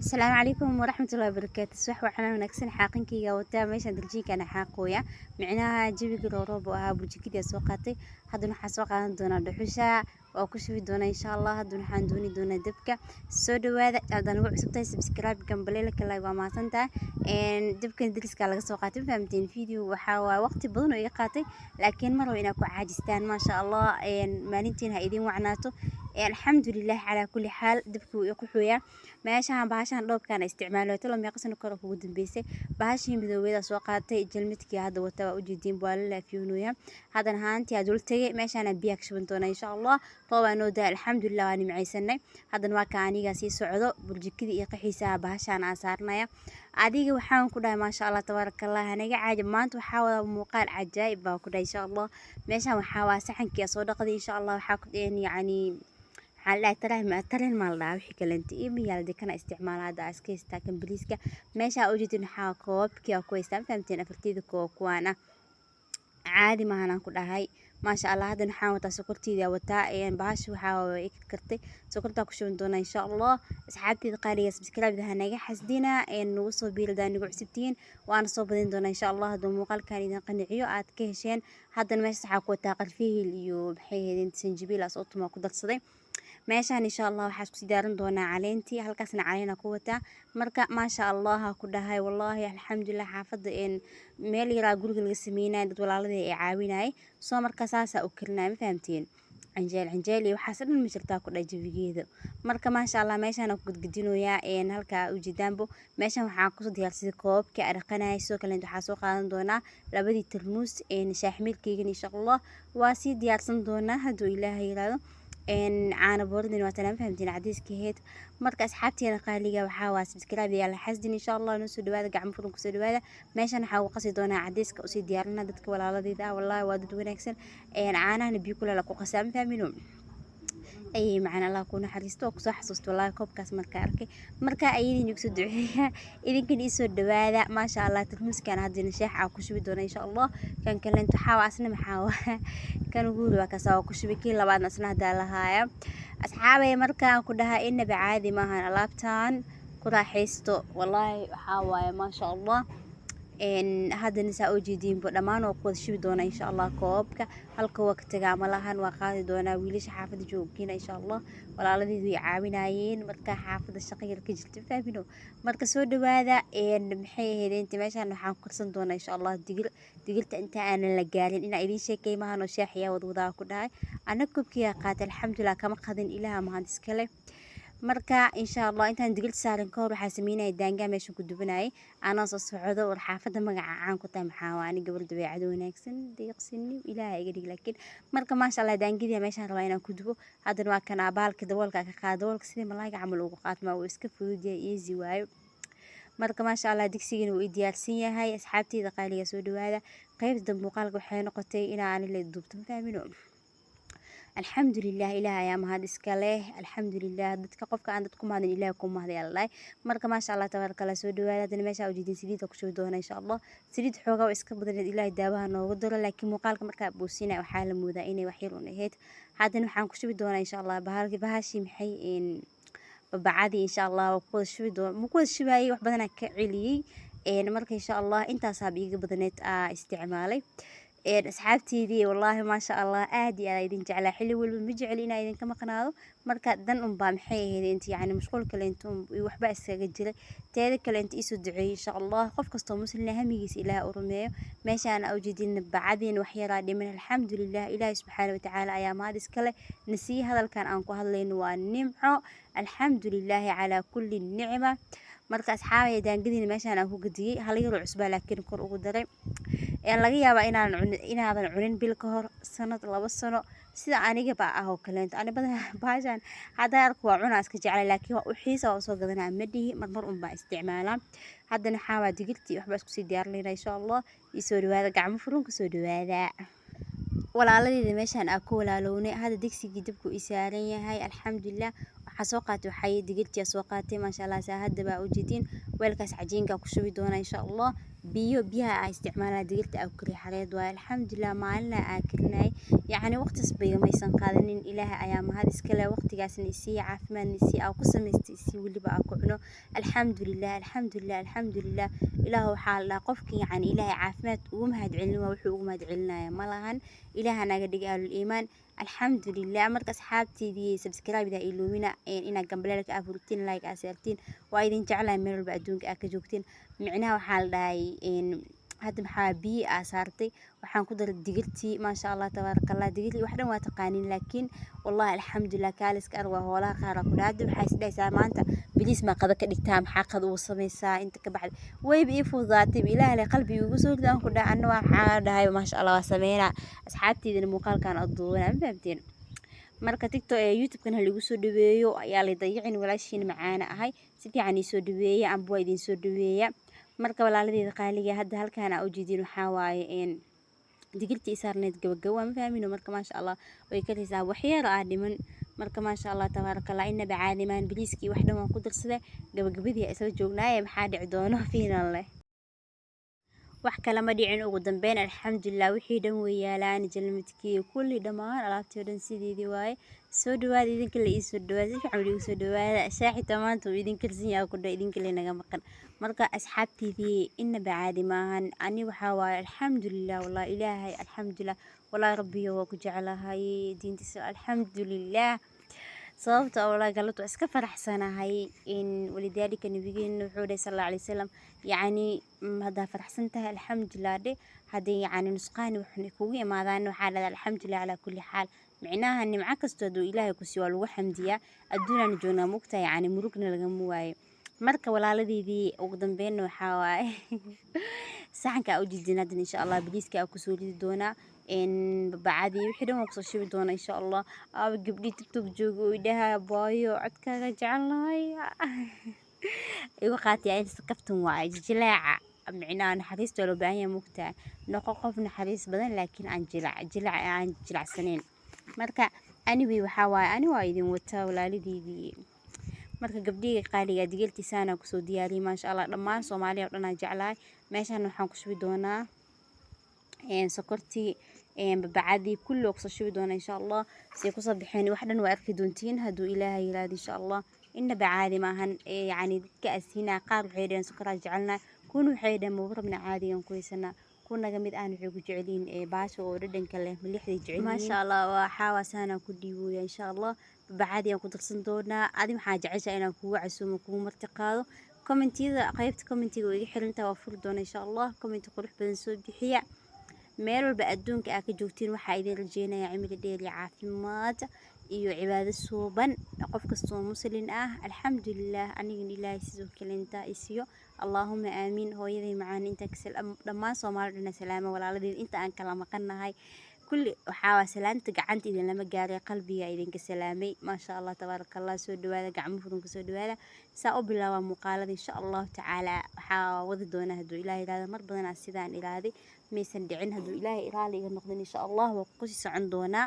السلام عليكم ورحمة الله وبركاته. صح وحنا ونكسن حاقنكيga wata meeshan daljiinkana xaaqooya micnaha jawiga rooroob oo ahaa burjikada soo qaatay hadana waxa soo qaadan doona dhuxusha oo ku shubi doona insha Allah hadana waxaan dooni doona dabka soo dhawaada hadana ugu cusubtay subscribe gambaleelka like waa maasanta dabkan diriska laga soo qaatay fahamteen video waxa waa waqti badan oo iga qaatay laakiin mar waa inaa ku caajistaan ma sha Allah maalintiin ha idin wacnaato alxamdulillah ala kulli xaal dabku uu quxuya meeshaan bahashan dhoobkan isticmaalo talo meeqsan karo ugu dambeysay bahashin midowada soo qaatay jalmidkii hadda wata u jeedin baa la laafiyooya hadan haantii adul tagay meeshaan biyo ka shuban doona insha Allah toobano daa alxamdulillah waan nimcaysanay hadan waa ka aniga sii socdo burjikada iyo qaxiisa bahashan aan saarnaya adiga waxaan ku dhahay ma sha Allah tabarakallah aniga caajib maanta waxa wada muuqaal cajaa'ib baa ku dhahay insha Allah meeshaan waxa waa saxankii soo dhaqday insha Allah waxa ku yani على ترى المال وحي كلنتي إيميال دي كان استعمال هذا أسكيس تاكن بليسكا ماشي أوجد إنه كوب كي أكو فهمتين أفرتيد كوانا عادي ما هنا كلها هاي ما شاء الله هذا نحاول تسكرتي ذا وتا يعني باش وحاول كرتي سكرتها كشون دونا إن شاء الله أصحابتي القارية سبسكرايب ذا نجح حسدينا إنه وصل بيل ذا نقول 60 وأنا صوبين دونا إن شاء الله هذا مقال كان إذا قنعيو عاد كهشين هذا المسح حكوا تاقل فيه اليو بحيه إنت سنجبيل أصوت ما قدرت صدي meeshaan insha Allah waxa isku diyaarin doonaa caleentii halkaasna caleena ku wata marka ma sha Allah ku dhahay wallahi alxamdulillah xaafada meel yara guriga laga sameeyay dad walaaladii ay caawinay soo marka saasa u kirnaa ma fahamteen anjeel iyo waxa sadan ma jirtaa ku dhahay jawigeeda marka ma sha Allah meeshaan ku gudgudinooya halka u jidaanbo meeshaan waxa ku soo diyaarsaday koobka arqanay soo kale waxa soo qaadan doonaa labadii tarmuus shaaxmilkeyga insha Allah waa si diyaarsan doonaa haduu Ilaahay yiraahdo عانا بوردين واتنا فهمتين عديس كهيت مركز أصحابتي أنا قالية وحاوا سبسكرايب يلا حسدين إن شاء الله نسو دوادا قاعد مفروض كسو دوادا ماشي أنا حاول قصيدونا عديس كأسي ديارنا دتك ولا الله ذا والله وادد وينكسن عانا نبيكو لكو قسام فهمينون أي معنا الله كون حريستو كسو حسوست والله كوب كاس مركا أركي مركا أيدين يكسو دعيها إذن كن يسو دوادا ما شاء الله ترمس كان هادي نشاح أو كشبي دونا إن شاء الله كان كلن تحاوا أصلا محاوا كانوا يقولوا وكساو كشبي كي لبعض نصنع دالهايا أصحابي مركا كلها إن بعادي ما هن لابتان كلها حيستو والله حاوا ما شاء الله هذا النساء جديد بدمان وقود شو دونا إن شاء الله كوبك هلك وقت عملها وقاعد دونا ويليش حافظ جوبكينا إن شاء الله ولا الذي ذي عاونايين مركا حافظ الشقيق الكجلت فاهمينه مركا سود هذا محيه هذا أنت ماشي أنا حنقصن دونا إن شاء الله دقلت أنت أنا لقالين إن أيدي شيء كي ما هنو شاحية وضوضاء كلها أنا كوبكي قاتل الحمد لله كما قادن إلها مهندس كله marka insha Allah intaan digil saaran koor waxa sameynay daanga meesha ku dubanay ana soo socdo war xaafada magaca aan ku tahay maxaa waani gabadh dabeecad wanaagsan deeqsini ilaahay iga dhig laakiin marka ma sha Allah daangidii meesha rabaa inaan ku dubo hadan waa kana baalka daboolka ka qaado daboolka sidii malaaga camal ugu qaatma oo iska fudud yahay easy waayo marka ma sha Allah digsigan uu diyaarsan yahay asxaabteyda qaaliga soo dhawaada qaybta muuqaalka waxay noqotay inaan la duubto fahmino الحمد لله إله يا مهد إسكاله الحمد لله دتك قفك عندك كم هذا إله كم هذا الله مرك ما شاء الله تبارك الله سود وهذا ما شاء وجدين سديد وكشوا دونا إن شاء الله سديد حوجا وإسكاب بدل الإله دابها نوقدر لكن مقالك مركب بوسينا وحال مودائين وحيرون هيت هذا نحن كشوا دونا إن شاء الله بهاشي محي بعادي إن شاء الله وقود شو دون مقود شبابي وحبنا كعلي مرك إن شاء الله أنت صابي بدنت استعمالي أصحابتي والله ما شاء الله آدي أنا إذا جعل حلو والمجعل إنا إذا كما قناه مركا دن بامحيه إذا أنت يعني مشغول كلنتم وحبا استجدله تهذا كلنت إيسو دعي إن شاء الله قف كستو مسلم هم يجيس إلى أرميه ماشي أنا أوجدين بعدين وحيرا من الحمد لله إله سبحانه وتعالى أيام هذا سكله نسي هذا كان أنكو هذلين والنمع الحمد لله على كل النعمة marka asxaabay daangadiina meeshaan aan ku gadiyay hal yar cusba laakiin kor ugu daray laga yaabaa inaadan cunin bil ka hor sanad 2 sano sida aniga ba ah oo kale aan badan baashan hada arko waa cunaa iska jeclay laakiin waa u xiisa oo soo gadanaa madii mar un baa isticmaalaa hadana xaawaa digirtii waxba isku sii diyaarinaynaa insha Allah isoo dhawaada gacmo furan ku soo dhawaada walaaladeyda meeshaan aan ku walaalownay hada digsigii dabku isaaran yahay alxamdulillah waxa soo qaatay waxay digirtii soo qaatay ma sha Allah hadda baa u jeedin weelkaas cajiinka ku shubi doona insha Allah biyaha aan isticmaalaa digirta aan kariyo xareed waaye alxamdulilah maalina aan karinay yacni waqtigas bay maysan qaadanin ilaahay ayaa mahad iska leh waqtigaasna isii caafimaadna isii aan ku samaystay isii weliba aan ku cuno alxamdulilah alxamdulilah alxamdulilah ilaah waxaa la dhahaa qofkii yacni ilaahay caafimaad ugu mahad celin waa wuxuu ugu mahad celinaya ma lahan ilaah naga dhigay ahlul iimaan alxamdulilah marka asxaabteydii subscribe ida iloomina inaad gambaleelka aa furtiin like aa saartiin waa idin jeclahay meel walba adduunka aa ka joogtiin micnaha waxaa la dhahay hadda maxaa biyo aa saartay waxaan ku daray digirtii maasha allah tabaarakallah digirtii wax dhan waa taqaanin laakiin wallahi alxamdulilah kaaliska arwa hoolaha qaar ku dhahay hadda waxay isdhaysaa maanta biliis ma qada ka dhigtaa maxaa qada uu samaysaa inta ka baxday wayba ii fududaatay ilaahay leh qalbiga ugu soo ridaan ku dhahay anna waxaa dhahay maasha allah waa sameynaa asxaabteydina muuqaalkan aduunaa ma fahamteen marka tiktok youtube-kan haligu soo dhaweeyo ayaa la dayicin walaashiin macaana ahay si fiican ii soo dhaweeya amba waa idin soo dhaweeya marka walaaladeeda qaaliga hadda halkaan aa ujeedin waxaa waaye digirtii isaarneed gabagabo ma fahmino marka maasha allah way ka risaa waxyar aa dhiman marka maasha allah tabaarakallah inaba caadimaan biliiskii wax dhan waan ku darsaday gabagabadii isla joognaaye maxaa dhici doono fiinan leh wax kale ma dhicin ugu dambeyn alxamdulilah wixii dhan way yaalaan jalmadkii kulli dhammaan alaabtii oo dhan sideedii waaye soo dhawaada idinka la ii soo dhawaada si fiican igu soo dhawaada shaaxita maanta uu idin karsan yahay ku dha idinka le naga maqan marka asxaabteydii inaba caadi maahan ani waxaa waaye alxamdulilah wallahi ilaahay alxamdulilah wallahi rabbiyo waa ku jeclahay diintiisa alxamdulilah sababta oo galad waa iska faraxsanahay in walidaalika nabigeena wuxuu dhahay sallallahu alayhi wasallam yacni haddaa faraxsan tahay alxamdulilah dhe haddii yacni nusqaani waxay kugu imaadaan waxaa dhahdaa alxamdulilah calaa kulli xaal micnaha nimco kastoo hadduu ilaahay ku siiyo waa lagu xamdiyaa adduunaan joognaa mugta yacni murugna lagama waayo marka walaaladeydii ugu dambeynna waxaa waaye saxanka aa u jidin haddan insha allah biliiska aa kusoo ridi doonaa babacadii wixii dhan waan kusoo shubi doonaa insha allah aaba gabdhii tiktok jooga oo idhaha baayo codkaaga jecelahay igu qaatay inta kaftan waaye jilaaca micnaha naxariista waa loo baahan yahay mugtaa noqo qof naxariis badan laakiin aan jilacsaneyn marka anyway waxaa waaye ani waa idin wataa walaaladeydii marka gabdhiga qaaliga digirtiisaana kusoo diyaariyay maasha allah dhammaan soomaaliya oo dhan aan jeclahay meeshaan waxaan ku shubi doonaa sokortii babacadii kulli oo kusoo shubi doonaa insha allah say kusoo baxeen wax dhan waa arki doontiin hadduu ilaahay yiraahdo insha allah inaba caadi maahan yacni dadka asiinaa qaar waxay dhaheen sokoraa jecelnaa kuwana waxay dhaheen maba rabna caadigan ku haysanaa kunaga mid aan waxay ku jecelyihiin baasha oo dhadhanka leh milixday jecelyihiin maasha allah waxaa waasaana ku dhiibooya insha allah babacadii aan ku darsan doonaa adi maxaa jeceshaa inaan kugu casuumo kugu marti qaado kommentiyada qaybta kommentiga oo iga xirantaa waa furi doona insha allah commenti qurux badan soo bixiya meel walba adduunka aa ka joogtiin waxaa idin rajeynayaa cimri dheer iyo caafimaad iyo cibaado suuban qof kastoo muslin ah alxamdulilah anigan ilaahay sidoo kale intaa isiyo allaahuma aamiin hooyaday macaan inta dhammaan soomaali dhana salaama walaaladeed inta aan kala maqannahay kulli waxaa salaanta gacanta idin lama gaaray qalbiga idinka salaamay maasha allah tabaarakallah soo dhawaada gacmo furan ku soo dhawaada saa u bilaaba muuqaalada insha allahu tacaala waxaa wadi doona hadduu ilaahay yiraahdo mar badanaa sidaan ilaaday maysan dhicin hadduu ilaahay raali iga noqdin insha allah waa ku sii socon doonaa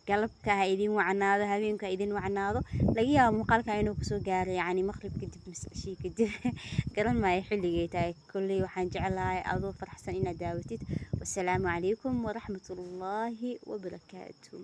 galabka ha idin wacnaado habeenka ha idin wacnaado laga yaabo muuqaalka inuu kusoo gaaro yacni maqrib kadib mise cishii kadib garan maayo xilligay tahay kolley waxaan jeclahay adoo faraxsan inaad daawatid wasalaamu calaykum waraxmatullaahi wabarakaatuh